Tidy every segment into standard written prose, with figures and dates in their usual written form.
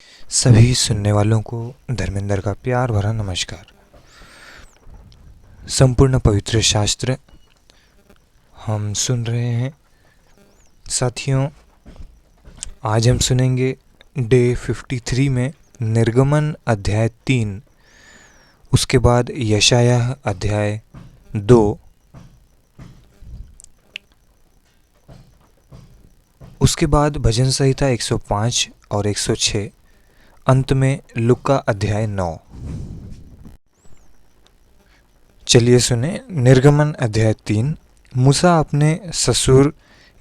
सभी सुनने वालों को धर्मेंद्र का प्यार भरा नमस्कार। संपूर्ण पवित्र शास्त्र हम सुन रहे हैं। साथियों, आज हम सुनेंगे डे 53 में निर्गमन अध्याय 3, उसके बाद यशायाह अध्याय 2, उसके बाद भजन संहिता 105 और 106, अंत में लुका अध्याय 9। चलिए सुने निर्गमन अध्याय 3। मूसा अपने ससुर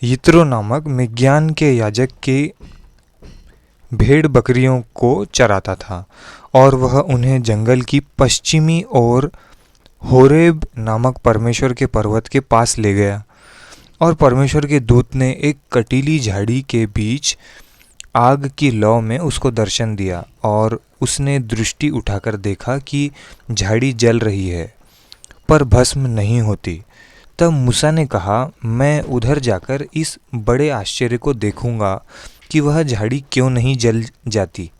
यित्रो नामक मिद्यान के याजक की भेड़ बकरियों को चराता था और वह उन्हें जंगल की पश्चिमी ओर होरेब नामक परमेश्वर के पर्वत के पास ले गया। और परमेश्वर के दूत ने एक कटीली झाड़ी के बीच आग की लौ में उसको दर्शन दिया और उसने दृष्टि उठाकर देखा कि झाड़ी जल रही है पर भस्म नहीं होती। तब मूसा ने कहा, मैं उधर जाकर इस बड़े आश्चर्य को देखूंगा कि वह झाड़ी क्यों नहीं जल जाती।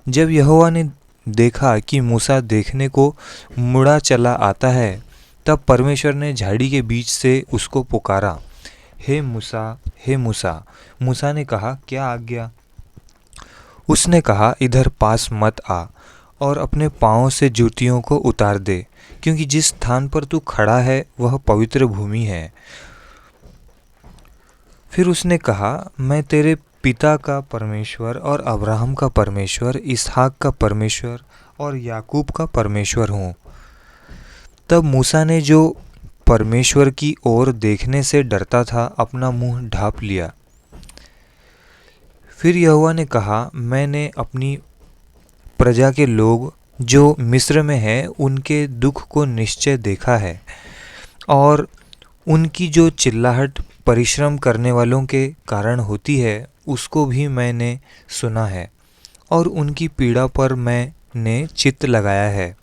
जब यहोवा ने देखा कि मूसा देखने को मुड़ा चला आता है, तब परमेश्वर ने झाड़ी के बीच से उसको पुकारा, हे मूसा, हे मूसा। मूसा ने कहा, क्या आज्ञा? उसने कहा, इधर पास मत आ और अपने पाँवों से जूतियों को उतार दे, क्योंकि जिस स्थान पर तू खड़ा है वह पवित्र भूमि है। फिर उसने कहा, मैं तेरे पिता का परमेश्वर और अब्राहम का परमेश्वर, इसहाक का परमेश्वर और याकूब का परमेश्वर हूँ। तब मूसा ने, जो परमेश्वर की ओर देखने से डरता था, अपना मुंह ढाँप लिया। फिर यहोवा ने कहा, मैंने अपनी प्रजा के लोग जो मिस्र में हैं उनके दुख को निश्चय देखा है और उनकी जो चिल्लाहट परिश्रम करने वालों के कारण होती है उसको भी मैंने सुना है और उनकी पीड़ा पर मैंने चित्त लगाया है।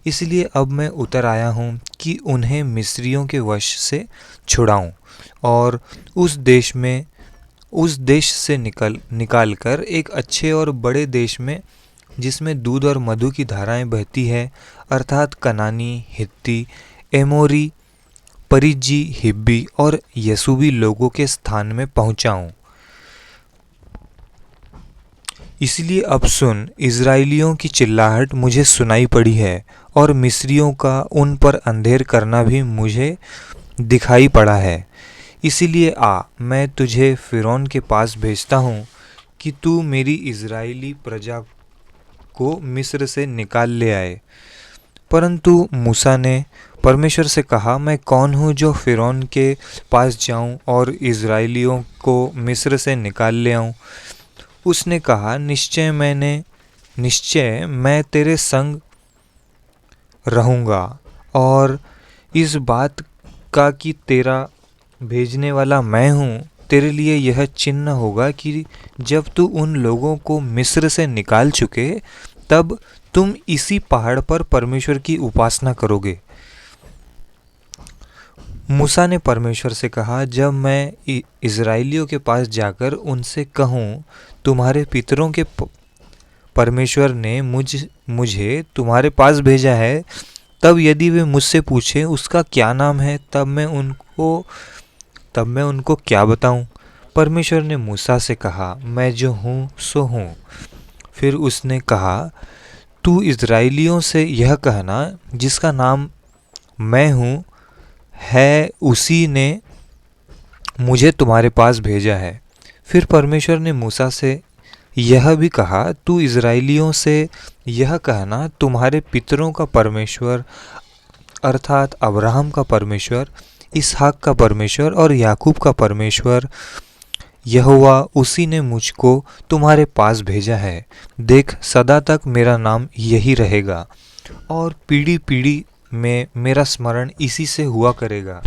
इसलिए अब मैं उतर आया हूँ कि उन्हें मिस्रियों के वश से छुड़ाऊँ और उस देश से निकाल कर एक अच्छे और बड़े देश में, जिसमें दूध और मधु की धाराएं बहती है, अर्थात कनानी, हित्ती, एमोरी, परिज्जी, हिब्बी और यसूबी लोगों के स्थान में पहुंचाऊं। इसलिए अब सुन, इज़राइलियों की चिल्लाहट मुझे सुनाई पड़ी है और मिस्रियों का उन पर अंधेर करना भी मुझे दिखाई पड़ा है। इसीलिए आ, मैं तुझे फ़िरौन के पास भेजता हूँ कि तू मेरी इज़राइली प्रजा को मिस्र से निकाल ले आए। परंतु मूसा ने परमेश्वर से कहा, मैं कौन हूँ जो फ़िरौन के पास जाऊँ और इज़राइलियों को मिस्र से निकाल ले आऊँ? उसने कहा, निश्चय मैं तेरे संग रहूँगा और इस बात का कि तेरा भेजने वाला मैं हूँ, तेरे लिए यह चिन्ह होगा कि जब तू उन लोगों को मिस्र से निकाल चुके, तब तुम इसी पहाड़ पर परमेश्वर की उपासना करोगे। मूसा ने परमेश्वर से कहा, जब मैं इज़राइलियों के पास जाकर उनसे कहूँ, तुम्हारे पितरों के परमेश्वर ने मुझे तुम्हारे पास भेजा है, तब यदि वे मुझसे पूछें उसका क्या नाम है, तब मैं उनको क्या बताऊं? परमेश्वर ने मूसा से कहा, मैं जो हूँ सो हूँ। फिर उसने कहा, तू इज़राइलियों से यह कहना, जिसका नाम मैं हूँ है, उसी ने मुझे तुम्हारे पास भेजा है। फिर परमेश्वर ने मूसा से यह भी कहा, तू इज़राइलियों से यह कहना, तुम्हारे पितरों का परमेश्वर अर्थात अब्राहम का परमेश्वर, इसहाक का परमेश्वर और याकूब का परमेश्वर यहोवा, उसी ने मुझको तुम्हारे पास भेजा है। देख, सदा तक मेरा नाम यही रहेगा और पीढ़ी पीढ़ी में मेरा स्मरण इसी से हुआ करेगा।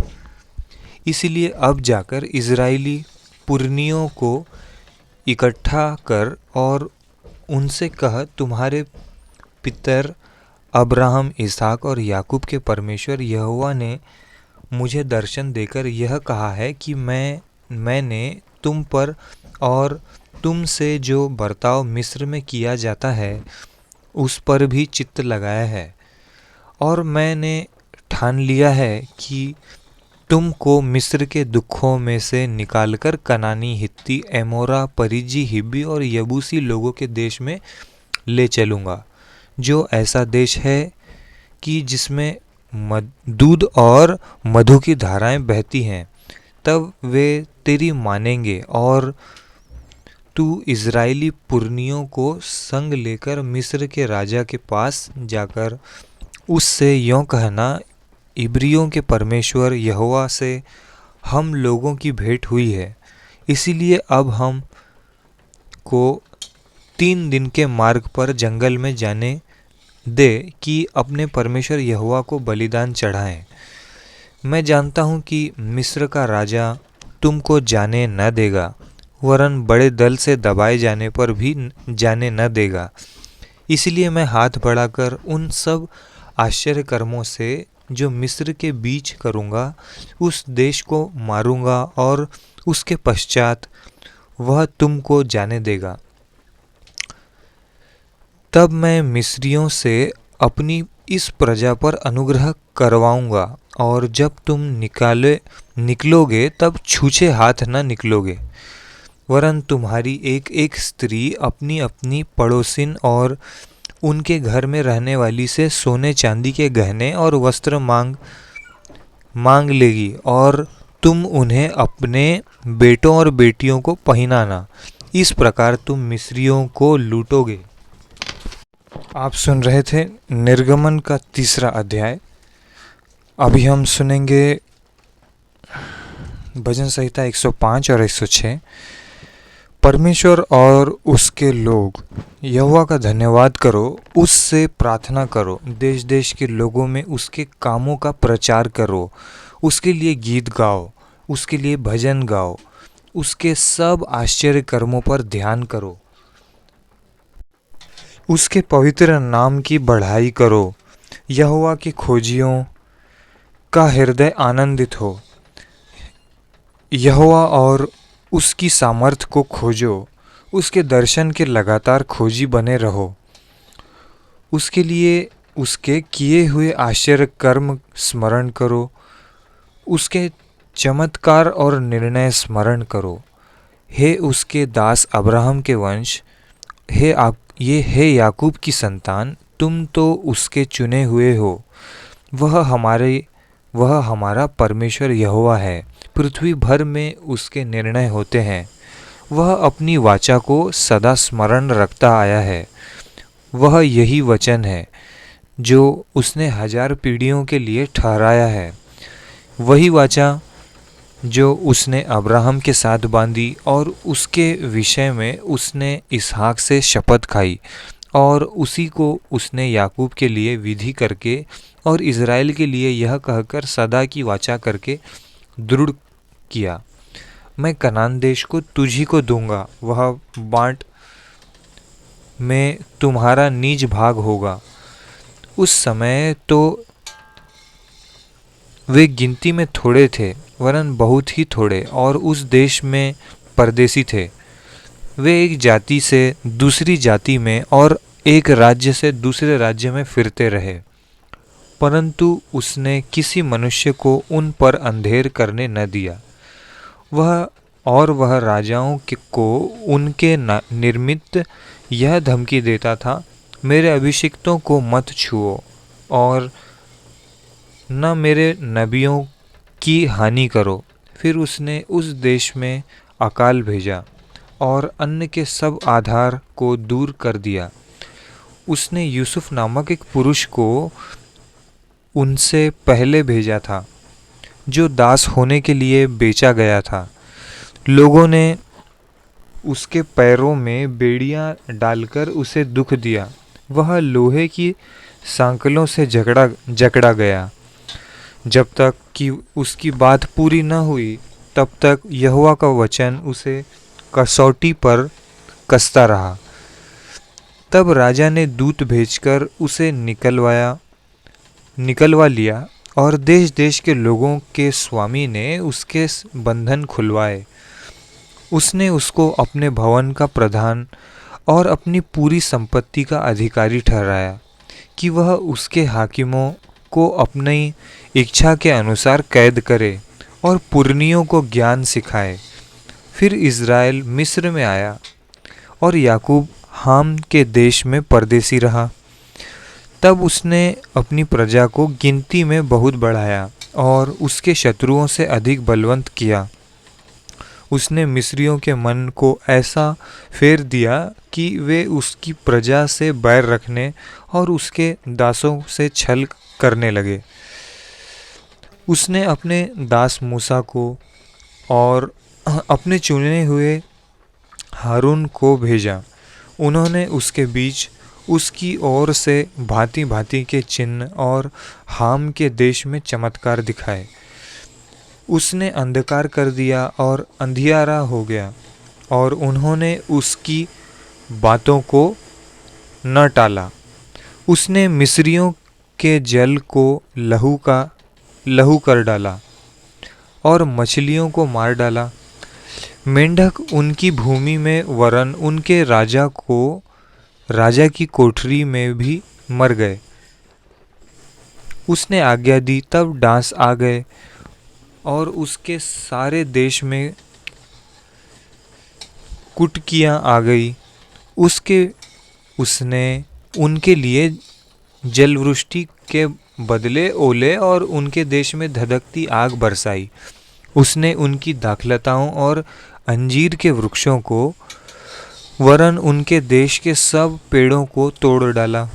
इसलिए अब जाकर इज़राइली पुरनियों को इकट्ठा कर और उनसे कह, तुम्हारे पितर अब्राहम, इसहाक और याकूब के परमेश्वर यहोवा ने मुझे दर्शन देकर यह कहा है कि मैंने तुम पर और तुमसे जो बर्ताव मिस्र में किया जाता है उस पर भी चित्त लगाया है, और मैंने ठान लिया है कि तुमको मिस्र के दुखों में से निकालकर कनानी, हित्ती, एमोरा, परिज्जी, हिब्बी और यबूसी लोगों के देश में ले चलूँगा, जो ऐसा देश है कि जिसमें दूध और मधु की धाराएं बहती हैं। तब वे तेरी मानेंगे और तू इज़राइली पुरनियों को संग लेकर मिस्र के राजा के पास जाकर उससे यों कहना, इब्रियों के परमेश्वर यहोवा से हम लोगों की भेंट हुई है, इसीलिए अब हम को 3 दिन के मार्ग पर जंगल में जाने दे कि अपने परमेश्वर यहोवा को बलिदान चढ़ाएं। मैं जानता हूँ कि मिस्र का राजा तुमको जाने न देगा, वरन बड़े दल से दबाए जाने पर भी जाने न देगा। इसलिए मैं हाथ बढ़ाकर उन सब आश्चर्य कर्मों से जो मिस्र के बीच करूँगा उस देश को मारूँगा, और उसके पश्चात वह तुमको जाने देगा। तब मैं मिस्रियों से अपनी इस प्रजा पर अनुग्रह करवाऊँगा, और जब तुम निकलोगे तब छूछे हाथ न निकलोगे, वरन तुम्हारी एक एक स्त्री अपनी अपनी पड़ोसिन और उनके घर में रहने वाली से सोने चांदी के गहने और वस्त्र मांग लेगी, और तुम उन्हें अपने बेटों और बेटियों को पहनाना। इस प्रकार तुम मिस्रियों को लूटोगे। आप सुन रहे थे निर्गमन का 3रा अध्याय। अभी हम सुनेंगे भजन संहिता 105 और 106। परमेश्वर और उसके लोग, यहोवा का धन्यवाद करो, उससे प्रार्थना करो, देश देश के लोगों में उसके कामों का प्रचार करो, उसके लिए गीत गाओ, उसके लिए भजन गाओ, उसके सब आश्चर्य कर्मों पर ध्यान करो, उसके पवित्र नाम की बढ़ाई करो। यहोवा के खोजियों का हृदय आनंदित हो, यहोवा और उसकी सामर्थ को खोजो, उसके दर्शन के लगातार खोजी बने रहो, उसके लिए उसके किए हुए आश्चर्य कर्म स्मरण करो, उसके चमत्कार और निर्णय स्मरण करो। हे उसके दास अब्राहम के वंश, हे याकूब की संतान, तुम तो उसके चुने हुए हो। वह हमारा परमेश्वर यहोवा है, पृथ्वी भर में उसके निर्णय होते हैं। वह अपनी वाचा को सदा स्मरण रखता आया है। वह यही वचन है जो उसने 1000 पीढ़ियों के लिए ठहराया है। वही वाचा जो उसने अब्राहम के साथ बांधी, और उसके विषय में उसने इसहाक से शपथ खाई, और उसी को उसने याकूब के लिए विधि करके और इज़राइल के लिए यह कहकर सदा की वाचा करके दृढ़ किया, मैं कनान देश को तुझी को दूंगा, वह बाँट में तुम्हारा निज भाग होगा। उस समय तो वे गिनती में थोड़े थे, वरन बहुत ही थोड़े, और उस देश में परदेसी थे। वे एक जाति से दूसरी जाति में और एक राज्य से दूसरे राज्य में फिरते रहे, परंतु उसने किसी मनुष्य को उन पर अंधेर करने न दिया। वह राजाओं को उनके निर्मित यह धमकी देता था, मेरे अभिषिक्तों को मत छुओ और न मेरे नबियों की हानि करो। फिर उसने उस देश में अकाल भेजा और अन्न के सब आधार को दूर कर दिया। उसने यूसुफ नामक एक पुरुष को उनसे पहले भेजा था, जो दास होने के लिए बेचा गया था। लोगों ने उसके पैरों में बेड़ियां डालकर उसे दुख दिया। वह लोहे की सांकलों से जकड़ा गया। जब तक कि उसकी बात पूरी न हुई, तब तक यहोवा का वचन उसे कसौटी पर कसता रहा। तब राजा ने दूत भेजकर उसे निकलवा लिया, और देश देश के लोगों के स्वामी ने उसके बंधन खुलवाए। उसने उसको अपने भवन का प्रधान और अपनी पूरी संपत्ति का अधिकारी ठहराया कि वह उसके हाकिमों को अपनी इच्छा के अनुसार कैद करे और पुरनियों को ज्ञान सिखाए। फिर इज़राइल मिस्र में आया और याकूब हाम के देश में परदेसी रहा। तब उसने अपनी प्रजा को गिनती में बहुत बढ़ाया और उसके शत्रुओं से अधिक बलवंत किया। उसने मिस्रियों के मन को ऐसा फेर दिया कि वे उसकी प्रजा से बैर रखने और उसके दासों से छल करने लगे। उसने अपने दास मूसा को और अपने चुने हुए हारून को भेजा। उन्होंने उसके बीच उसकी ओर से भांति भांति के चिन्ह और हाम के देश में चमत्कार दिखाए। उसने अंधकार कर दिया और अंधियारा हो गया और उन्होंने उसकी बातों को न टाला। उसने मिस्रियों के जल को लहू कर डाला और मछलियों को मार डाला। मेंढक उनकी भूमि में वरन उनके राजा की कोठरी में भी मर गए। उसने आज्ञा दी तब डांस आ गए और उसके सारे देश में कुटकियां आ गई। उसने उनके लिए जलवृष्टि के बदले ओले और उनके देश में धधकती आग बरसाई। उसने उनकी दाखलताओं और अंजीर के वृक्षों को वरन उनके देश के सब पेड़ों को तोड़ डाला।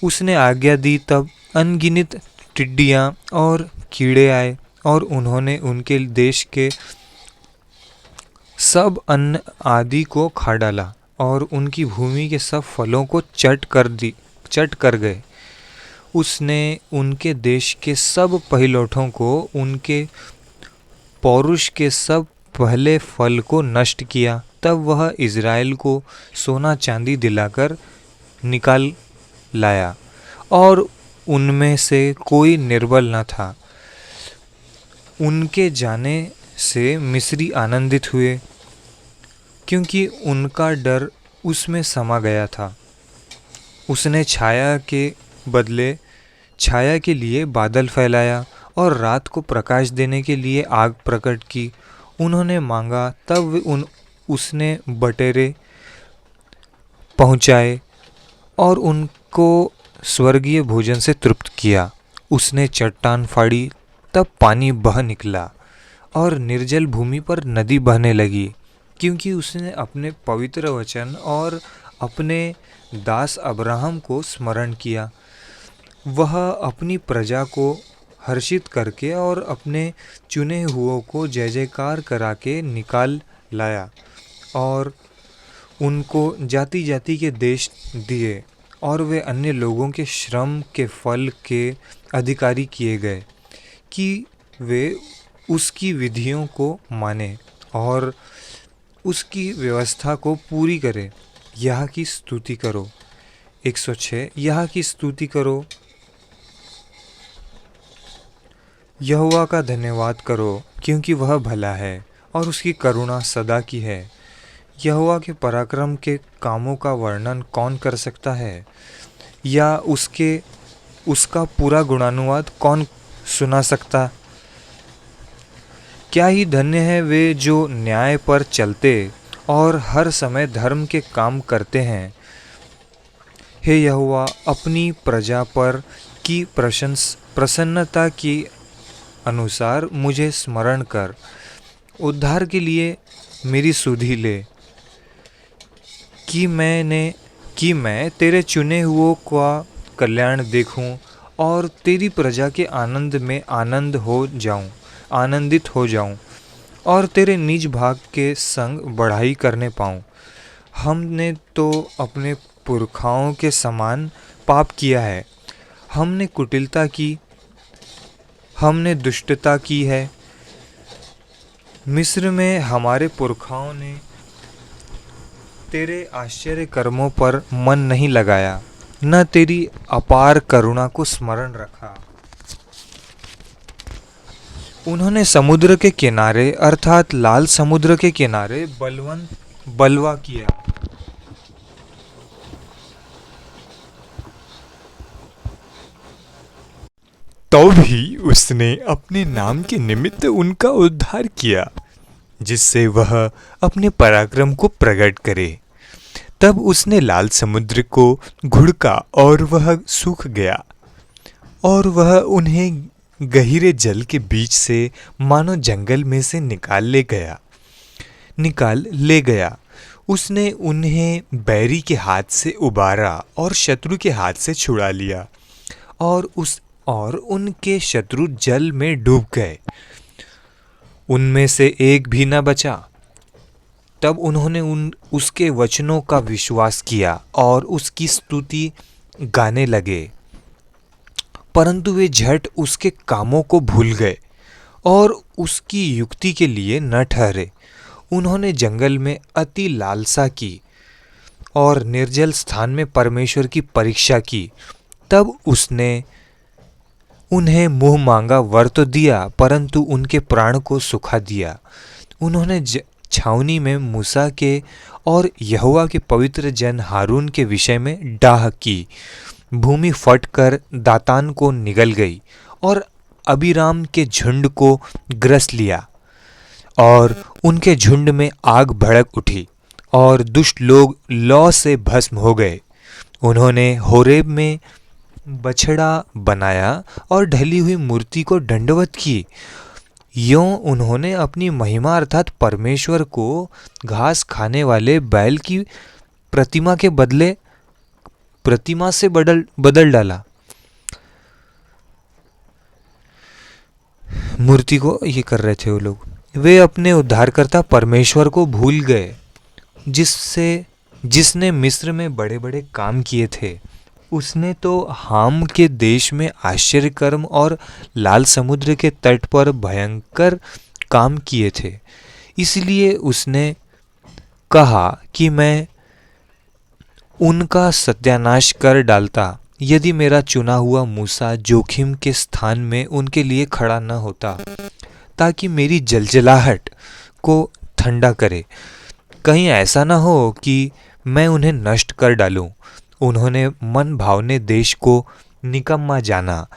उसने आज्ञा दी तब अनगिनत टिड्डियां और कीड़े आए और उन्होंने उनके देश के सब अन्न आदि को खा डाला और उनकी भूमि के सब फलों को चट कर गए। उसने उनके देश के सब पहिलौठों को, उनके पौरुष के सब पहले फल को नष्ट किया। तब वह इज़राइल को सोना चांदी दिलाकर निकाल लाया और उनमें से कोई निर्बल न था। उनके जाने से मिस्री आनंदित हुए क्योंकि उनका डर उसमें समा गया था। उसने छाया के बदले छाया के लिए बादल फैलाया और रात को प्रकाश देने के लिए आग प्रकट की। उन्होंने मांगा तब उसने बटेरे पहुँचाए और उनको स्वर्गीय भोजन से तृप्त किया। उसने चट्टान फाड़ी तब पानी बह निकला और निर्जल भूमि पर नदी बहने लगी, क्योंकि उसने अपने पवित्र वचन और अपने दास अब्राहम को स्मरण किया। वह अपनी प्रजा को हर्षित करके और अपने चुने हुओं को जय जयकार करा के निकाल लाया और उनको जाति जाति के देश दिए और वे अन्य लोगों के श्रम के फल के अधिकारी किए गए कि वे उसकी विधियों को माने और उसकी व्यवस्था को पूरी करें। यह की स्तुति करो। 106 यह की स्तुति करो, यहोवा का धन्यवाद करो, क्योंकि वह भला है और उसकी करुणा सदा की है। यहोवा के पराक्रम के कामों का वर्णन कौन कर सकता है, या उसका पूरा गुणानुवाद कौन सुना सकता। क्या ही धन्य है वे जो न्याय पर चलते और हर समय धर्म के काम करते हैं। हे यहोवा, अपनी प्रजा पर की प्रसन्नता के अनुसार मुझे स्मरण कर। उद्धार के लिए मेरी सुधि ले कि मैं तेरे चुने हुओं का कल्याण देखूं और तेरी प्रजा के आनंद में आनंदित हो जाऊं और तेरे निज भाग के संग बढ़ाई करने पाऊं। हमने तो अपने पुरखाओं के समान पाप किया है। हमने कुटिलता की, हमने दुष्टता की है। मिस्र में हमारे पुरखाओं ने तेरे आश्चर्य कर्मों पर मन नहीं लगाया, न तेरी अपार करुणा को स्मरण रखा। उन्होंने समुद्र के किनारे अर्थात लाल समुद्र के किनारे बलवा किया। तो भी उसने अपने नाम के निमित्त उनका उद्धार किया, जिससे वह अपने पराक्रम को प्रकट करे। तब उसने लाल समुद्र को घुड़का और वह सूख गया, और वह उन्हें गहरे जल के बीच से मानो जंगल में से निकाल ले गया। उसने उन्हें बैरी के हाथ से उबारा और शत्रु के हाथ से छुड़ा लिया, और उनके शत्रु जल में डूब गए, उनमें से एक भी न बचा। तब उन्होंने उसके वचनों का विश्वास किया और उसकी स्तुति गाने लगे, परंतु वे झट उसके कामों को भूल गए और उसकी युक्ति के लिए न ठहरे। उन्होंने जंगल में अति लालसा की और निर्जल स्थान में परमेश्वर की परीक्षा की। तब उसने उन्हें मुंह मांगा वर तो दिया, परंतु उनके प्राण को सुखा दिया। उन्होंने छावनी में मूसा के और यहोवा के पवित्र जन हारून के विषय में डाह की। भूमि फटकर दातान को निगल गई और अबीराम के झुंड को ग्रस लिया, और उनके झुंड में आग भड़क उठी और दुष्ट लोग लौ से भस्म हो गए। उन्होंने होरेब में बछड़ा बनाया और ढली हुई मूर्ति को दंडवत की। यों उन्होंने अपनी महिमा अर्थात परमेश्वर को घास खाने वाले बैल की प्रतिमा से बदल डाला। मूर्ति को ये कर रहे थे वो लोग। वे अपने उद्धारकर्ता परमेश्वर को भूल गए, जिसने मिस्र में बड़े बड़े काम किए थे। उसने तो हाम के देश में आश्चर्य कर्म और लाल समुद्र के तट पर भयंकर काम किए थे। इसलिए उसने कहा कि मैं उनका सत्यानाश कर डालता यदि मेरा चुना हुआ मूसा जोखिम के स्थान में उनके लिए खड़ा न होता, ताकि मेरी जलजलाहट को ठंडा करे। कहीं ऐसा न हो कि मैं उन्हें नष्ट कर डालूं। उन्होंने मन भावने देश को निकम्मा जाना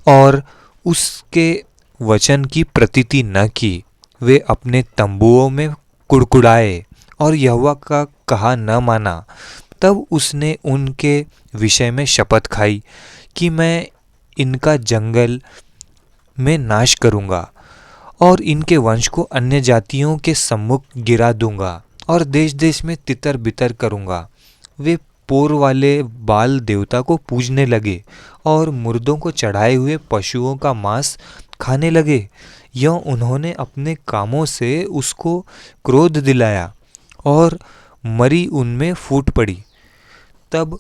और उसके वचन की प्रतीति न की। वे अपने तंबुओं में कुड़कुड़ाए और यहोवा का कहा न माना। तब उसने उनके विषय में शपथ खाई कि मैं इनका जंगल में नाश करूंगा और इनके वंश को अन्य जातियों के सम्मुख गिरा दूंगा और देश देश में तितर बितर करूंगा। वे पोर वाले बाल देवता को पूजने लगे और मुर्दों को चढ़ाए हुए पशुओं का मांस खाने लगे। यों उन्होंने अपने कामों से उसको क्रोध दिलाया और मरी उनमें फूट पड़ी। तब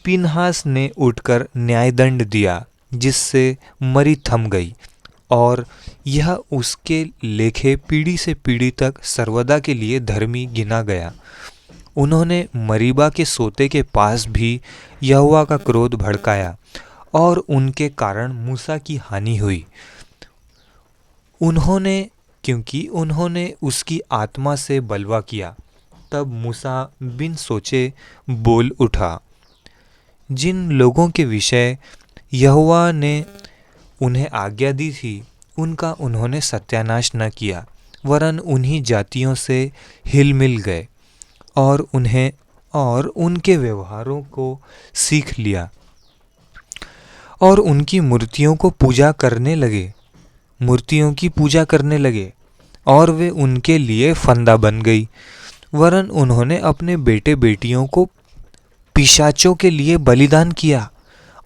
पिनहास ने उठकर न्यायदंड दिया, जिससे मरी थम गई, और यह उसके लेखे पीढ़ी से पीढ़ी तक सर्वदा के लिए धर्मी गिना गया। उन्होंने मरीबा के सोते के पास भी यहोवा का क्रोध भड़काया और उनके कारण मूसा की हानि हुई। क्योंकि उन्होंने उसकी आत्मा से बलवा किया। तब मूसा बिन सोचे बोल उठा, जिन लोगों के विषय यहोवा ने उन्हें आज्ञा दी थी उनका उन्होंने सत्यानाश न किया, वरन उन्हीं जातियों से हिल मिल गए और उनके व्यवहारों को सीख लिया और उनकी मूर्तियों की पूजा करने लगे और वे उनके लिए फंदा बन गई। वरन उन्होंने अपने बेटे बेटियों को पिशाचों के लिए बलिदान किया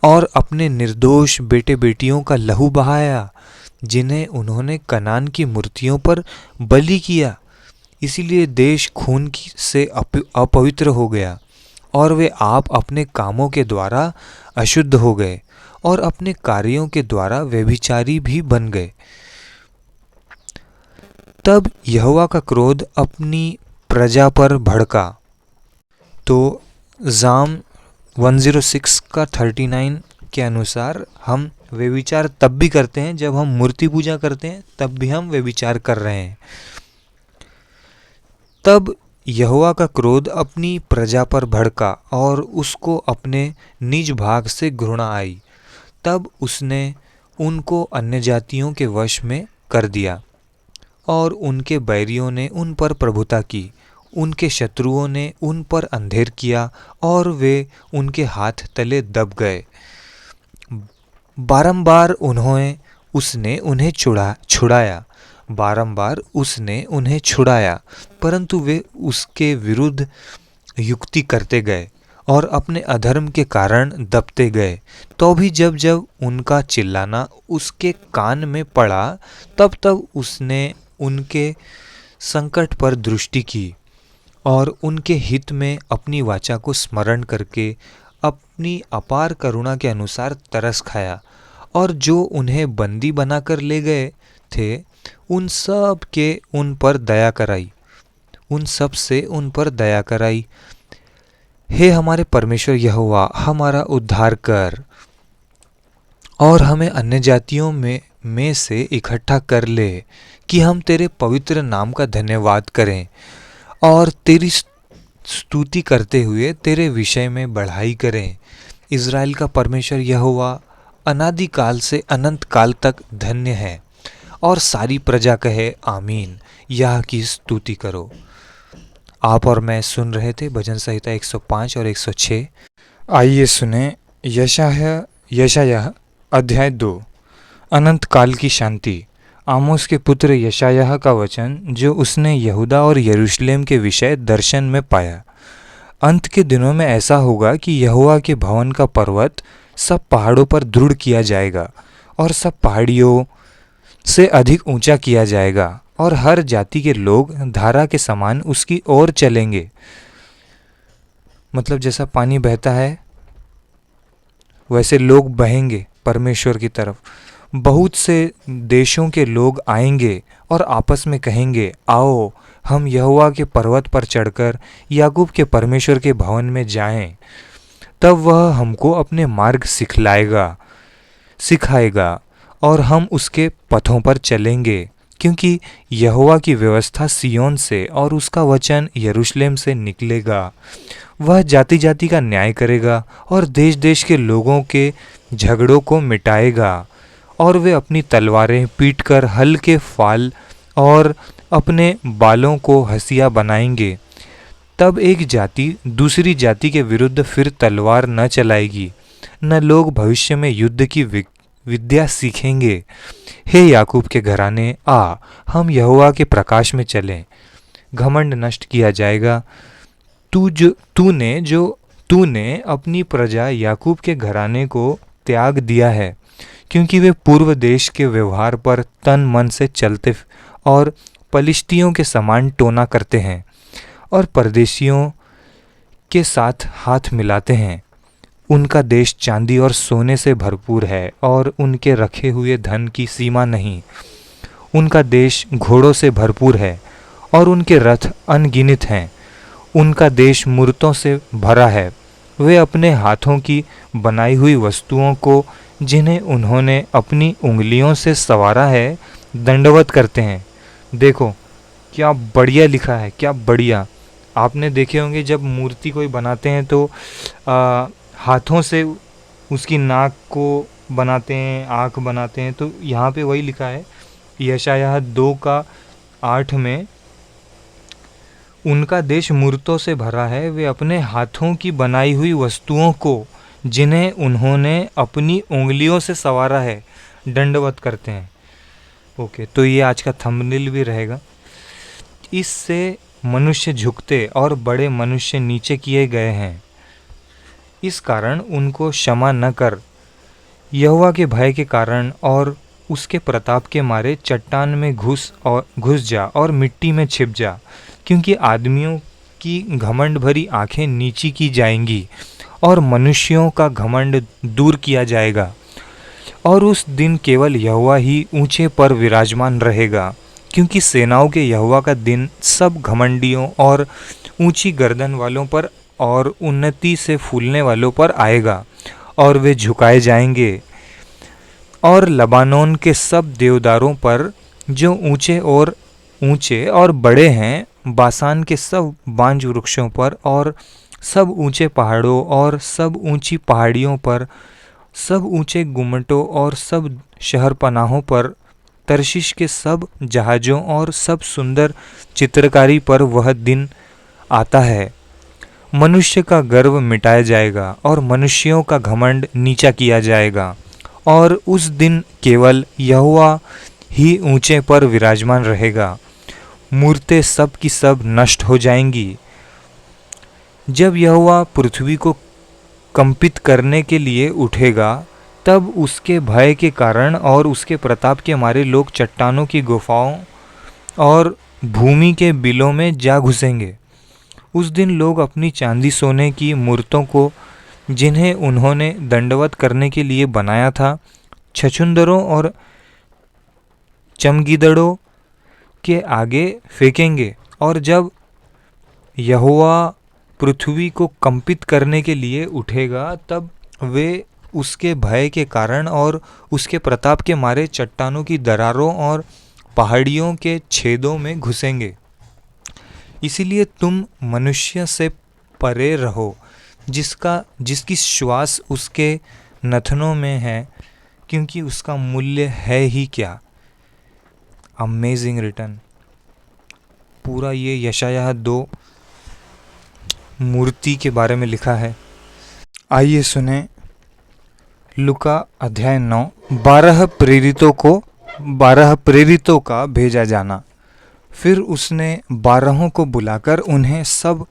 और अपने निर्दोष बेटे बेटियों का लहू बहाया, जिन्हें उन्होंने कनान की मूर्तियों पर बलि किया। इसीलिए देश खून से अपवित्र हो गया और वे आप अपने कामों के द्वारा अशुद्ध हो गए और अपने कार्यों के द्वारा व्यभिचारी भी बन गए। तब यहोवा का क्रोध अपनी प्रजा पर भड़का। तो जाम 106 का 39 के अनुसार हम व्यभिचार तब भी करते हैं जब हम मूर्ति पूजा करते हैं, तब भी हम व्यभिचार कर रहे हैं। तब यहोवा का क्रोध अपनी प्रजा पर भड़का और उसको अपने निज भाग से घृणा आई। तब उसने उनको अन्य जातियों के वश में कर दिया और उनके बैरियों ने उन पर प्रभुता की। उनके शत्रुओं ने उन पर अंधेर किया और वे उनके हाथ तले दब गए। बारंबार उसने उन्हें छुड़ाया, बारंबार उसने उन्हें छुड़ाया, परंतु वे उसके विरुद्ध युक्ति करते गए और अपने अधर्म के कारण दबते गए। तो भी जब जब उनका चिल्लाना उसके कान में पड़ा, तब तब उसने उनके संकट पर दृष्टि की और उनके हित में अपनी वाचा को स्मरण करके अपनी अपार करुणा के अनुसार तरस खाया। और जो उन्हें बंदी बनाकर ले गए थे, उन सब के उन पर दया कराई, उन सब से उन पर दया कराई। हे हमारे परमेश्वर यहोवा, हमारा उद्धार कर और हमें अन्य जातियों में से इकट्ठा कर ले कि हम तेरे पवित्र नाम का धन्यवाद करें और तेरी स्तुति करते हुए तेरे विषय में बढ़ाई करें। इज़राइल का परमेश्वर यहोवा अनादि काल से अनंत काल तक धन्य है। और सारी प्रजा कहे आमीन। यह की स्तुति करो। आप और मैं सुन रहे थे भजन संहिता 105 और 106। आइए सुने यशायाह अध्याय 2, अनंत काल की शांति। आमोस के पुत्र यशायाह का वचन जो उसने यहूदा और यरूशलेम के विषय दर्शन में पाया। अंत के दिनों में ऐसा होगा कि यहोवा के भवन का पर्वत सब पहाड़ों पर दृढ़ किया जाएगा और सब पहाड़ियों से अधिक ऊंचा किया जाएगा और हर जाति के लोग धारा के समान उसकी ओर चलेंगे। मतलब जैसा पानी बहता है वैसे लोग बहेंगे परमेश्वर की तरफ। बहुत से देशों के लोग आएंगे और आपस में कहेंगे, आओ हम यहोवा के पर्वत पर चढ़कर याकूब के परमेश्वर के भवन में जाएं। तब वह हमको अपने मार्ग सिखाएगा और हम उसके पथों पर चलेंगे, क्योंकि यहोवा की व्यवस्था सिय्योन से और उसका वचन यरूशलेम से निकलेगा। वह जाति जाति का न्याय करेगा और देश देश के लोगों के झगड़ों को मिटाएगा। और वे अपनी तलवारें पीटकर हल के फाल और अपने बालों को हंसिया बनाएंगे। तब एक जाति दूसरी जाति के विरुद्ध फिर तलवार न चलाएगी, न लोग भविष्य में युद्ध की विद्या सीखेंगे। हे याकूब के घराने, आ हम यहोवा के प्रकाश में चलें। घमंड नष्ट किया जाएगा। तूने अपनी प्रजा याकूब के घराने को त्याग दिया है, क्योंकि वे पूर्व देश के व्यवहार पर तन मन से चलते और पलिश्तियों के समान टोना करते हैं और परदेशियों के साथ हाथ मिलाते हैं। उनका देश चांदी और सोने से भरपूर है और उनके रखे हुए धन की सीमा नहीं। उनका देश घोड़ों से भरपूर है और उनके रथ अनगिनत हैं। उनका देश मूर्तों से भरा है। वे अपने हाथों की बनाई हुई वस्तुओं को, जिन्हें उन्होंने अपनी उंगलियों से संवारा है, दंडवत करते हैं। देखो क्या बढ़िया लिखा है, क्या बढ़िया। आपने देखे होंगे जब मूर्ति कोई बनाते हैं तो हाथों से उसकी नाक को बनाते हैं, आँख बनाते हैं। तो यहाँ पे वही लिखा है यशायाह 2:8 में, उनका देश मूर्तों से भरा है। वे अपने हाथों की बनाई हुई वस्तुओं को, जिन्हें उन्होंने अपनी उंगलियों से संवारा है, दंडवत करते हैं। ओके, तो ये आज का थंबनेल भी रहेगा। इससे मनुष्य झुकते और बड़े मनुष्य नीचे किए गए हैं। इस कारण उनको क्षमा न कर। यहोवा के भय के कारण और उसके प्रताप के मारे चट्टान में घुस जा और मिट्टी में छिप जा, क्योंकि आदमियों की घमंड भरी आंखें नीची की जाएंगी और मनुष्यों का घमंड दूर किया जाएगा। और उस दिन केवल यहोवा ही ऊंचे पर विराजमान रहेगा, क्योंकि सेनाओं के यहोवा का दिन सब घमंडियों और ऊंची गर्दन वालों पर और उन्नति से फूलने वालों पर आएगा, और वे झुकाए जाएंगे। और लबानोन के सब देवदारों पर जो ऊंचे और बड़े हैं, बासान के सब बांज वृक्षों पर और सब ऊंचे पहाड़ों और सब ऊंची पहाड़ियों पर, सब ऊंचे गुम्मटों और सब शहरपनाहों पर, तर्शीश के सब जहाज़ों और सब सुंदर चित्रकारी पर वह दिन आता है। मनुष्य का गर्व मिटाया जाएगा और मनुष्यों का घमंड नीचा किया जाएगा, और उस दिन केवल यहोवा ही ऊंचे पर विराजमान रहेगा। मूर्तें सब की सब नष्ट हो जाएंगी। जब यहोवा पृथ्वी को कंपित करने के लिए उठेगा, तब उसके भय के कारण और उसके प्रताप के मारे लोग चट्टानों की गुफाओं और भूमि के बिलों में जा घुसेंगे। उस दिन लोग अपनी चांदी सोने की मूर्तों को, जिन्हें उन्होंने दंडवत करने के लिए बनाया था, छछूंदरों और चमगीदड़ों के आगे फेंकेंगे। और जब यहोवा पृथ्वी को कंपित करने के लिए उठेगा, तब वे उसके भय के कारण और उसके प्रताप के मारे चट्टानों की दरारों और पहाड़ियों के छेदों में घुसेंगे। इसीलिए तुम मनुष्य से परे रहो, जिसकी श्वास उसके नथनों में है, क्योंकि उसका मूल्य है ही क्या। Amazing return. पूरा ये यशायाह 2 मूर्ति के बारे में लिखा है। आइए सुने लूका अध्याय 9। 12 प्रेरितों का भेजा जाना। फिर उसने 12 को बुलाकर उन्हें सब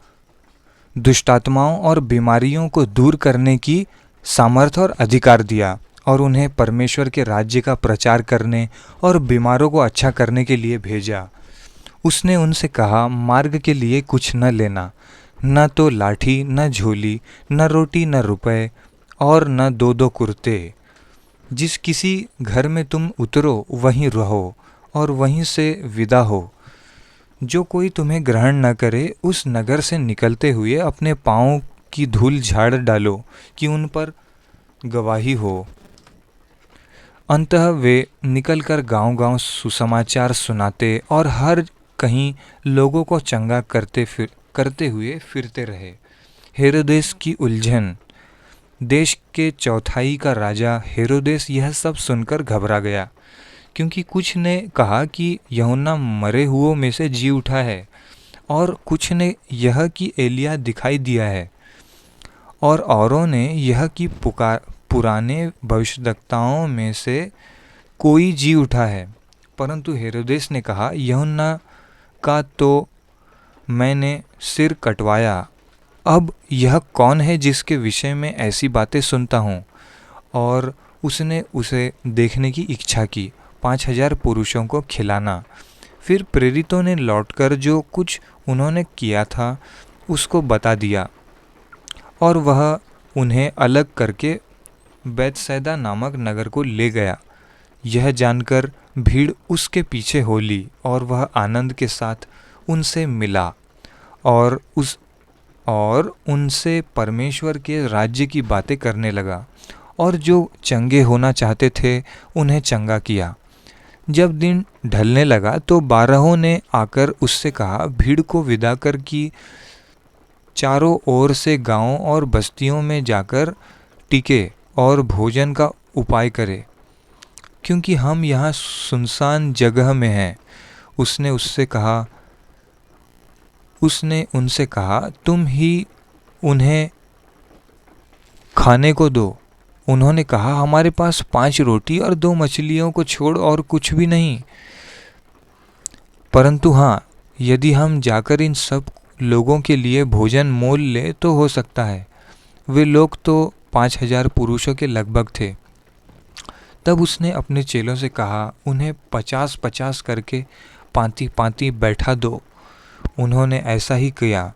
दुष्टात्माओं और बीमारियों को दूर करने की सामर्थ और अधिकार दिया, और उन्हें परमेश्वर के राज्य का प्रचार करने और बीमारों को अच्छा करने के लिए भेजा। उसने उनसे कहा, मार्ग के लिए कुछ न लेना, न तो लाठी, न झोली, न रोटी, न रुपए, और न 2 कुर्ते। जिस किसी घर में तुम उतरो वहीं रहो और वहीं से विदा हो। जो कोई तुम्हें ग्रहण न करे, उस नगर से निकलते हुए अपने पाँव की धूल झाड़ डालो, कि उन पर गवाही हो। अंततः वे निकलकर गांव-गांव सुसमाचार सुनाते और हर कहीं लोगों को चंगा करते हुए फिरते रहे। हेरोदेस की उलझन। देश के चौथाई का राजा हेरोदेस यह सब सुनकर घबरा गया, क्योंकि कुछ ने कहा कि यूहन्ना मरे हुओं में से जी उठा है, और कुछ ने यह कि एलिया दिखाई दिया है, और औरों ने यह कि पुराने भविष्यद्वक्ताओं में से कोई जी उठा है। परंतु हेरोदेस ने कहा, यूहन्ना का तो मैंने सिर कटवाया। अब यह कौन है जिसके विषय में ऐसी बातें सुनता हूँ? और उसने उसे देखने की इच्छा की। 5000 पुरुषों को खिलाना। फिर प्रेरितों ने लौटकर जो कुछ उन्होंने किया था उसको बता दिया, और वह उन्हें अलग करके बैतसैदा नामक नगर को ले गया। यह जानकर भीड़ उसके पीछे हो ली, और वह आनंद के साथ उनसे मिला और उनसे परमेश्वर के राज्य की बातें करने लगा, और जो चंगे होना चाहते थे उन्हें चंगा किया। जब दिन ढलने लगा तो 12 ने आकर उससे कहा, भीड़ को विदा कर कि चारों ओर से गांवों और बस्तियों में जाकर टिके और भोजन का उपाय करे, क्योंकि हम यहाँ सुनसान जगह में हैं। उसने उनसे कहा, तुम ही उन्हें खाने को दो। उन्होंने कहा, हमारे पास 5 रोटी और 2 मछलियों को छोड़ और कुछ भी नहीं, परंतु हाँ, यदि हम जाकर इन सब लोगों के लिए भोजन मोल ले तो हो सकता है। वे लोग तो 5000 पुरुषों के लगभग थे। तब उसने अपने चेलों से कहा, उन्हें 50-50 करके पांति-पांति बैठा दो। उन्होंने ऐसा ही किया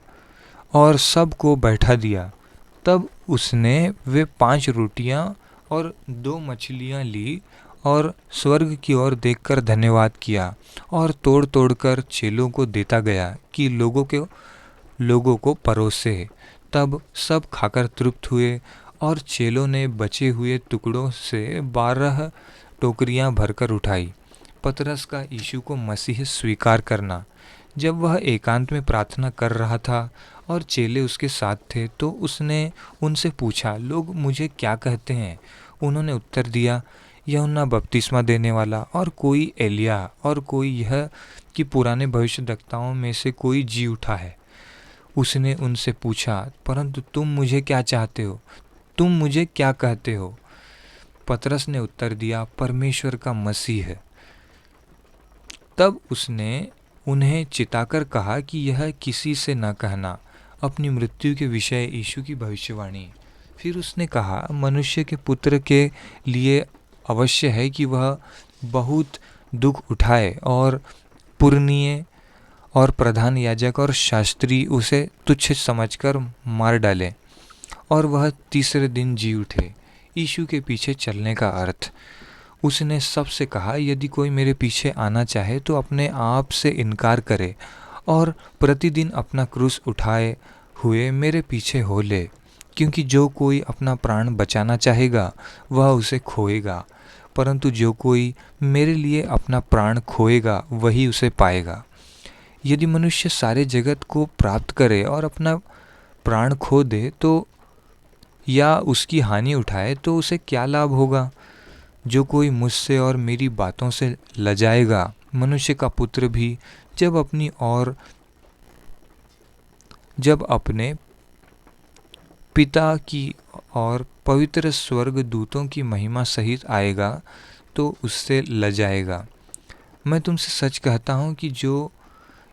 और सबको बैठा दिया। तब उसने वे 5 रोटियां और 2 मछलियां ली और स्वर्ग की ओर देखकर धन्यवाद किया, और तोड़ तोड़ कर चेलों को देता गया कि लोगों को परोसे। तब सब खाकर तृप्त हुए, और चेलों ने बचे हुए टुकड़ों से 12 टोकरियां भरकर उठाई। पतरस का यीशु को मसीह स्वीकार करना। जब वह एकांत में प्रार्थना कर रहा था और चेले उसके साथ थे, तो उसने उनसे पूछा, लोग मुझे क्या कहते हैं? उन्होंने उत्तर दिया, यूहन्ना बपतिस्मा देने वाला, और कोई एलिय्याह, और कोई यह कि पुराने भविष्यद्वक्ताओं में से कोई जी उठा है। उसने उनसे पूछा, परंतु तुम मुझे क्या चाहते हो? तुम मुझे क्या कहते हो? पतरस ने उत्तर दिया, परमेश्वर का मसीह है। तब उसने उन्हें चिताकर कहा कि यह किसी से न कहना, अपनी मृत्यु के विषय यीशु की भविष्यवाणी। फिर उसने कहा, मनुष्य के पुत्र के लिए अवश्य है कि वह बहुत दुख उठाए और पुरनिये और प्रधान याजक और शास्त्री उसे तुच्छ समझकर मार डाले और वह तीसरे दिन जी उठे। यीशु के पीछे चलने का अर्थ। उसने सबसे कहा, यदि कोई मेरे पीछे आना चाहे तो अपने आप से इनकार करे और प्रतिदिन अपना क्रूस उठाए हुए मेरे पीछे हो ले। क्योंकि जो कोई अपना प्राण बचाना चाहेगा वह उसे खोएगा, परंतु जो कोई मेरे लिए अपना प्राण खोएगा वही उसे पाएगा। यदि मनुष्य सारे जगत को प्राप्त करे और अपना प्राण खो दे तो या उसकी हानि उठाए तो उसे क्या लाभ होगा? जो कोई मुझसे और मेरी बातों से लजाएगा, मनुष्य का पुत्र भी जब अपने पिता की और पवित्र स्वर्ग दूतों की महिमा सहित आएगा तो उससे लजाएगा। मैं तुमसे सच कहता हूँ कि जो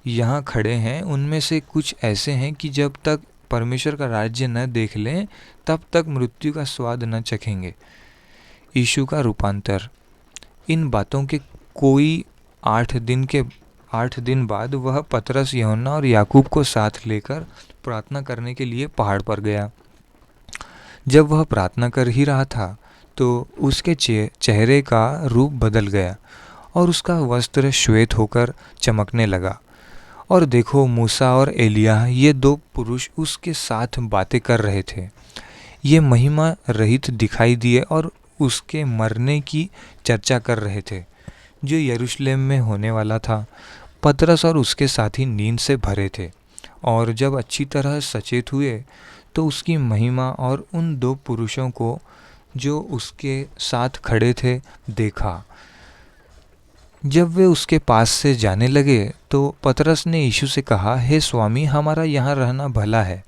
यहाँ खड़े हैं उनमें से कुछ ऐसे हैं कि जब तक परमेश्वर का राज्य न देख लें तब तक मृत्यु का स्वाद न चखेंगे। यीशु का रूपांतर। इन बातों के कोई 8 दिन बाद वह पतरस, यूहन्ना और याकूब को साथ लेकर प्रार्थना करने के लिए पहाड़ पर गया। जब वह प्रार्थना कर ही रहा था तो उसके चेहरे का रूप बदल गया और उसका वस्त्र श्वेत होकर चमकने लगा। और देखो, मूसा और एलिय्याह, ये 2 पुरुष उसके साथ बातें कर रहे थे। ये महिमा रहित दिखाई दिए और उसके मरने की चर्चा कर रहे थे जो यरूशलेम में होने वाला था। पतरस और उसके साथी नींद से भरे थे और जब अच्छी तरह सचेत हुए तो उसकी महिमा और उन 2 पुरुषों को जो उसके साथ खड़े थे देखा। जब वे उसके पास से जाने लगे तो पतरस ने यीशु से कहा, हे स्वामी, हमारा यहाँ रहना भला है।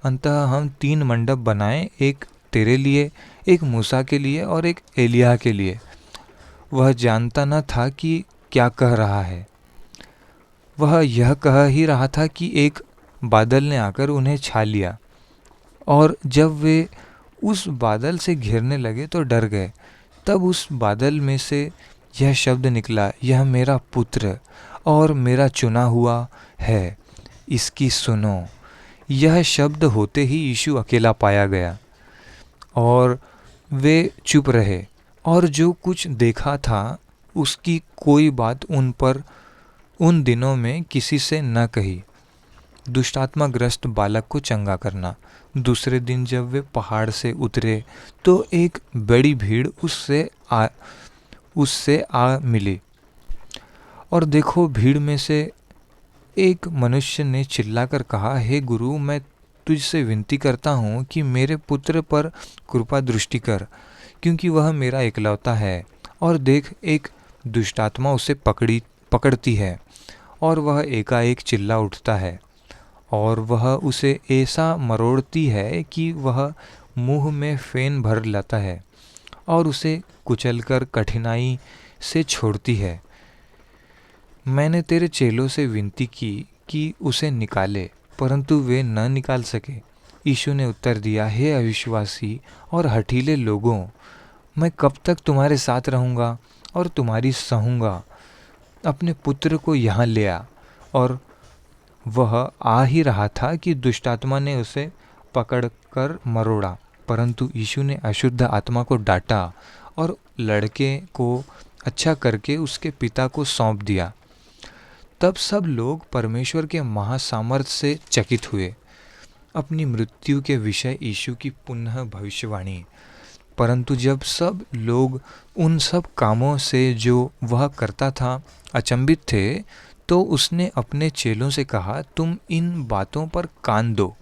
अतः हम 3 मंडप बनाएं, एक तेरे लिए, एक मूसा के लिए और एक एलिय्याह के लिए। वह जानता न था कि क्या कह रहा है। वह यह कह ही रहा था कि एक बादल ने आकर उन्हें छा लिया और जब वे उस बादल से घिरने लगे तो डर गए। तब उस बादल में से यह शब्द निकला, यह मेरा पुत्र और मेरा चुना हुआ है, इसकी सुनो। यह शब्द होते ही यीशु अकेला पाया गया और वे चुप रहे और जो कुछ देखा था उसकी कोई बात उन दिनों में किसी से न कही। दुष्टात्माग्रस्त बालक को चंगा करना। दूसरे दिन जब वे पहाड़ से उतरे तो एक बड़ी भीड़ उससे आ मिली। और देखो, भीड़ में से एक मनुष्य ने चिल्लाकर कहा, हे गुरु, मैं तुझसे विनती करता हूँ कि मेरे पुत्र पर कृपा दृष्टि कर, क्योंकि वह मेरा एकलौता है और देख, एक दुष्टात्मा उसे पकड़ती है और वह एकाएक चिल्ला उठता है और वह उसे ऐसा मरोड़ती है कि वह मुंह में फेन भर लाता है और उसे कुचलकर कठिनाई से छोड़ती है। मैंने तेरे चेलों से विनती की कि उसे निकाले, परंतु वे न निकाल सके। यीशु ने उत्तर दिया, हे अविश्वासी और हठीले लोगों, मैं कब तक तुम्हारे साथ रहूँगा और तुम्हारी सहूँगा। अपने पुत्र को यहाँ ले आ। और वह आ ही रहा था कि दुष्टात्मा ने उसे पकड़कर मरोड़ा, परंतु यीशु ने अशुद्ध आत्मा को डांटा और लड़के को अच्छा करके उसके पिता को सौंप दिया। तब सब लोग परमेश्वर के महासामर्थ्य से चकित हुए। अपनी मृत्यु के विषय यीशु की पुनः भविष्यवाणी। परंतु जब सब लोग उन सब कामों से जो वह करता था अचंभित थे, तो उसने अपने चेलों से कहा, तुम इन बातों पर कान दो,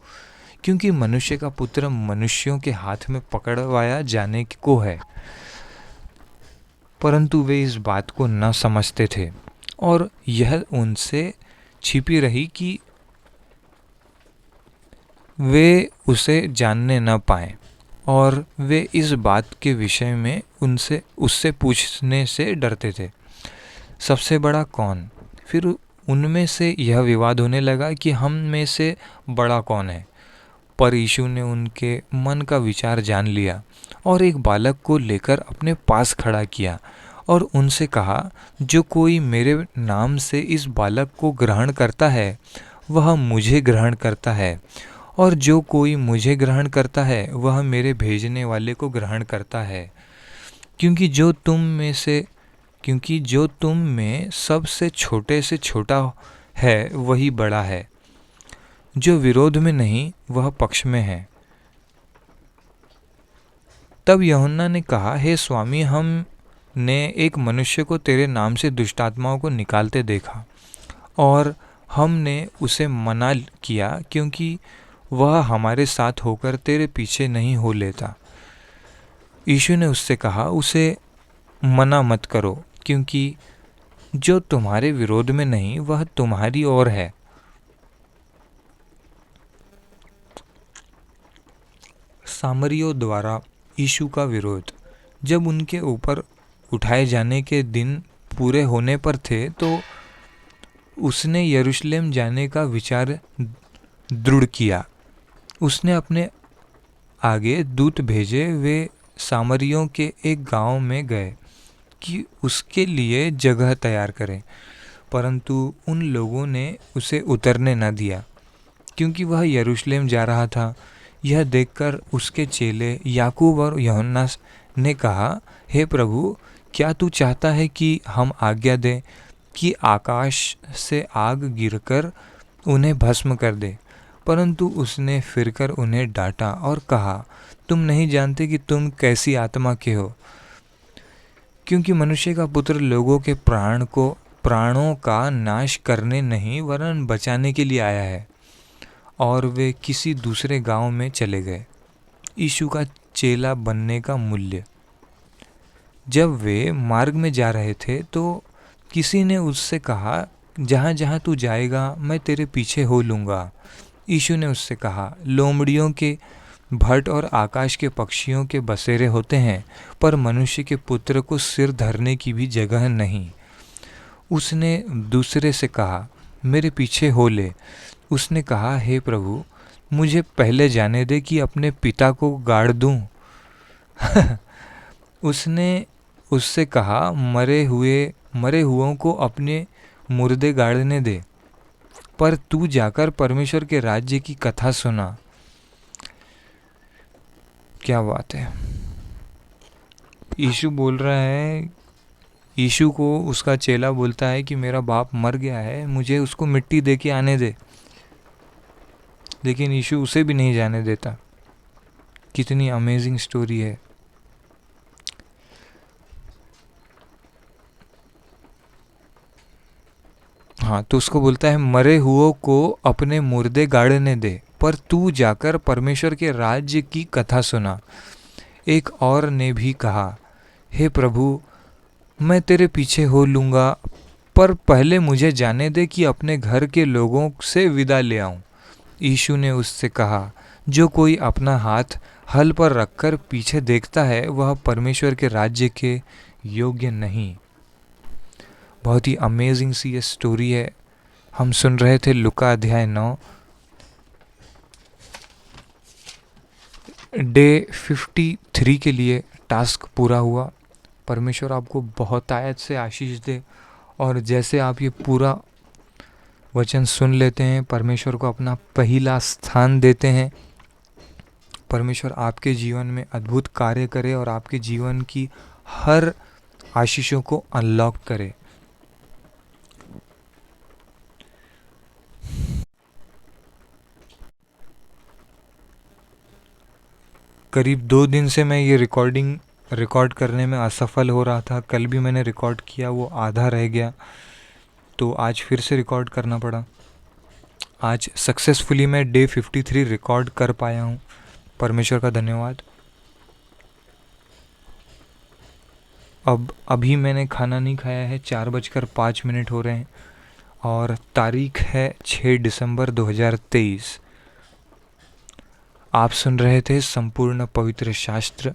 क्योंकि मनुष्य का पुत्र मनुष्यों के हाथ में पकड़वाया जाने को है। परंतु वे इस बात को न समझते थे और यह उनसे छिपी रही कि वे उसे जानने न पाएं, और वे इस बात के विषय में उससे पूछने से डरते थे, सबसे बड़ा कौन। फिर उनमें से यह विवाद होने लगा कि हम में से बड़ा कौन है। पर यीशु ने उनके मन का विचार जान लिया और एक बालक को लेकर अपने पास खड़ा किया और उनसे कहा, जो कोई मेरे नाम से इस बालक को ग्रहण करता है, वह मुझे ग्रहण करता है, और जो कोई मुझे ग्रहण करता है, वह मेरे भेजने वाले को ग्रहण करता है। क्योंकि जो तुम में सबसे छोटे से छोटा है, वही बड़ा है। जो विरोध में नहीं, वह पक्ष में है। तब यूहन्ना ने कहा, हे स्वामी, हमने एक मनुष्य को तेरे नाम से दुष्टात्माओं को निकालते देखा, और हमने उसे मना किया, क्योंकि वह हमारे साथ होकर तेरे पीछे नहीं हो लेता। यीशु ने उससे कहा, उसे मना मत करो, क्योंकि जो तुम्हारे विरोध में नहीं, वह तुम्हारी ओर है। सामरियों द्वारा यीशु का विरोध। जब उनके ऊपर उठाए जाने के दिन पूरे होने पर थे, तो उसने यरूशलेम जाने का विचार दृढ़ किया। उसने अपने आगे दूत भेजे, वे सामरियों के एक गांव में गए कि उसके लिए जगह तैयार करें। परंतु उन लोगों ने उसे उतरने न दिया, क्योंकि वह यरूशलेम जा रहा था। यह देखकर उसके चेले याकूब और यूहन्ना ने कहा, हे प्रभु, क्या तू चाहता है कि हम आज्ञा दें कि आकाश से आग गिरकर उन्हें भस्म कर दे? परंतु उसने फिरकर उन्हें डांटा और कहा, तुम नहीं जानते कि तुम कैसी आत्मा के हो, क्योंकि मनुष्य का पुत्र लोगों के प्राणों का नाश करने नहीं, वरन बचाने के लिए आया है। और वे किसी दूसरे गांव में चले गए। यीशु का चेला बनने का मूल्य। जब वे मार्ग में जा रहे थे, तो किसी ने उससे कहा, जहाँ जहाँ तू जाएगा, मैं तेरे पीछे हो लूँगा। यीशु ने उससे कहा, लोमड़ियों के भट्ट और आकाश के पक्षियों के बसेरे होते हैं, पर मनुष्य के पुत्र को सिर धरने की भी जगह नहीं। उसने दूसरे से कहा, मेरे पीछे हो ले। उसने कहा, हे प्रभु, मुझे पहले जाने दे कि अपने पिता को गाड़ दूं। उसने उससे कहा, मरे हुओं को अपने मुर्दे गाड़ने दे, पर तू जाकर परमेश्वर के राज्य की कथा सुना। क्या बात है। यीशु बोल रहा है, यीशु को उसका चेला बोलता है कि मेरा बाप मर गया है, मुझे उसको मिट्टी दे के आने दे। लेकिन यीशु उसे भी नहीं जाने देता। कितनी अमेजिंग स्टोरी है। हाँ, तो उसको बोलता है, मरे हुओं को अपने मुर्दे गाड़ने दे, पर तू जाकर परमेश्वर के राज्य की कथा सुना। एक और ने भी कहा, हे प्रभु, मैं तेरे पीछे हो लूँगा, पर पहले मुझे जाने दे कि अपने घर के लोगों से विदा ले आऊँ। यीशु ने उससे कहा, जो कोई अपना हाथ हल पर रखकर पीछे देखता है, वह परमेश्वर के राज्य के योग्य नहीं। बहुत ही अमेजिंग सी ये स्टोरी है। हम सुन रहे थे लुका अध्याय 9, डे 53 के लिए टास्क पूरा हुआ। परमेश्वर आपको बहुत आयत से आशीष दे, और जैसे आप ये पूरा वचन सुन लेते हैं, परमेश्वर को अपना पहला स्थान देते हैं, परमेश्वर आपके जीवन में अद्भुत कार्य करे और आपके जीवन की हर आशीषों को अनलॉक करे। करीब 2 दिन से मैं ये रिकॉर्ड करने में असफल हो रहा था। कल भी मैंने रिकॉर्ड किया, वो आधा रह गया, तो आज फिर से रिकॉर्ड करना पड़ा। आज सक्सेसफुली मैं डे 53 रिकॉर्ड कर पाया हूँ, परमेश्वर का धन्यवाद। अभी मैंने खाना नहीं खाया है, 4:05 हो रहे हैं और तारीख है 6 दिसंबर 2023। आप सुन रहे थे संपूर्ण पवित्र शास्त्र